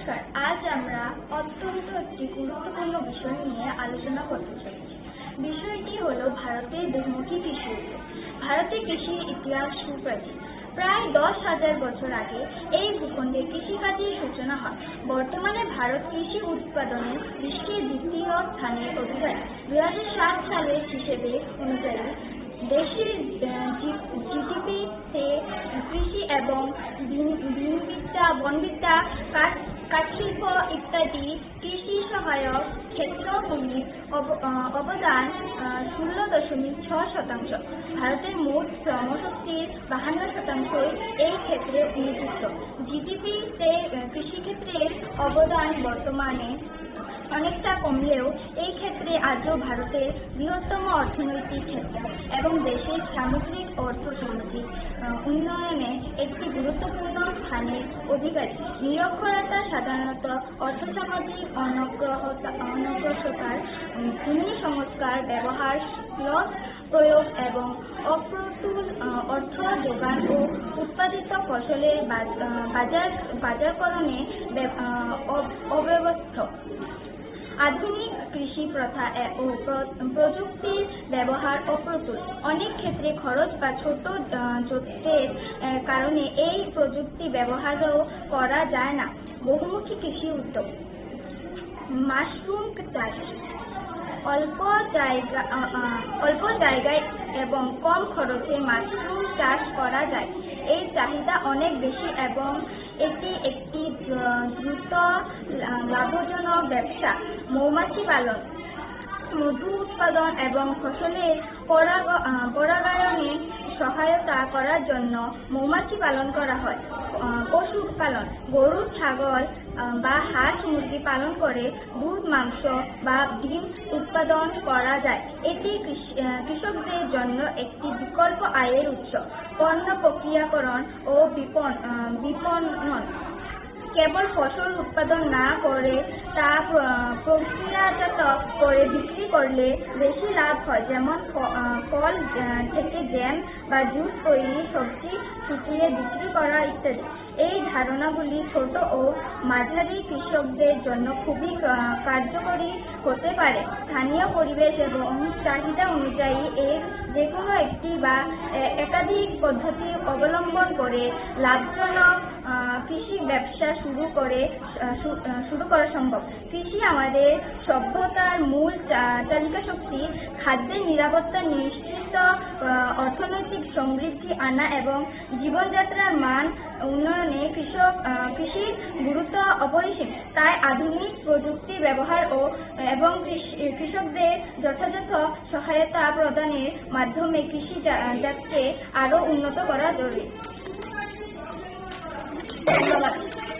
নমস্কার, আজ আমরা অত্যন্ত একটি গুরুত্বপূর্ণ বিষয় নিয়ে আলোচনা করতে চলেছি। বিষয়টি হলো ভারতের বহুমুখী কৃষি উদ্যোগ। ভারতের কৃষির ইতিহাস সুপ্রাচীন। প্রায় 10,000 বছর আগে এই ভূখণ্ডে কৃষিকাজের সূচনা হয়। বর্তমানে ভারত কৃষি উৎপাদনে বিশ্বের দ্বিতীয় স্থানের অধিকারী। 2007 সালের হিসেবে অনুযায়ী দেশের জিডিপিতে কৃষি এবং বনবিদ্যা, কাঠশিল্প ইত্যাদি কৃষি সহায়ক ক্ষেত্রগুলির অবদান 16.6%। ভারতের মোট শ্রমশক্তির 52% এই ক্ষেত্রে নিযুক্ত। জিডিপিতে কৃষিক্ষেত্রের অবদান বর্তমানে অনেকটা কমলেও এই ক্ষেত্রে আজও ভারতের বৃহত্তম অর্থনৈতিক ক্ষেত্র এবং দেশের সামগ্রিক অর্থনৈতিক উন্নয়নে একটি গুরুত্বপূর্ণ স্থানের অধিকারী। নিরক্ষরতা সাধারণত অর্থসামাজিক অনগ্রসরতার, ভূমি সংস্কার, ব্যবহার, লস প্রয়োগ এবং অপ্রতুল অর্থ যোগান ও উৎপাদিত ফসলের বাজারকরণে অব্যবস্থ। আধুনিক কৃষি প্রথা ও প্রযুক্তির ব্যবহার অপ্রতুল। অনেক ক্ষেত্রে খরচ বা ছোট জোটের কারণে এই প্রযুক্তি ব্যবহারও করা যায় না। বহুমুখী কৃষি উদ্যোগ। মাশরুম চাষ। অল্প জায়গায় এবং কম খরচে মাশরুম চাষ করা যায়। এই চাহিদা অনেক বেশি এবং এটি একটি দ্রুত লাভজনক ব্যবসা। মৌমাছি পালন। মধু উৎপাদন এবং ফসলের পরাগায়নে সহায়তা করার জন্য মৌমাছি পালন করা হয়। পশুপালন। গরু, ছাগল বা হাঁস মুরগি পালন করে দুধ, মাংস বা ডিম উৎপাদন করা যায়। এটি কৃষকদের জন্য একটি বিকল্প আয়ের উৎস। পণ্য প্রক্রিয়াকরণ ও বিপণন। কেবল ফসল উৎপাদন না করে তা প্রক্রিয়াজাত করে বিক্রি করলে বেশি লাভ হয়, যেমন ফল থেকে জ্যাম বা জুস তৈরি, সবজি শুকিয়ে বিক্রি করা ইত্যাদি। এই ধারণাগুলি ছোট ও মাঝারি কৃষকদের জন্য খুবই কার্যকরী হতে পারে। স্থানীয় পরিবেশ এবং চাহিদা অনুযায়ী এর যেকোনো একটি বা একাধিক পদ্ধতি অবলম্বন করে লাভজনক কৃষি ব্যবসা শুরু করা সম্ভব। কৃষি আমাদের সভ্যতার মূল চালিকা শক্তি। খাদ্যের নিরাপত্তা নিশ্চিত, অর্থনৈতিক সমৃদ্ধি আনা এবং জীবনযাত্রার মান উন্নয়নে কৃষির গুরুত্ব অপরিসীম। তাই আধুনিক প্রযুক্তি ব্যবহার এবং কৃষকদের যথাযথ সহায়তা প্রদানের মাধ্যমে কৃষিজাতকে আরও উন্নত করা জরুরি। ধন্যবাদ।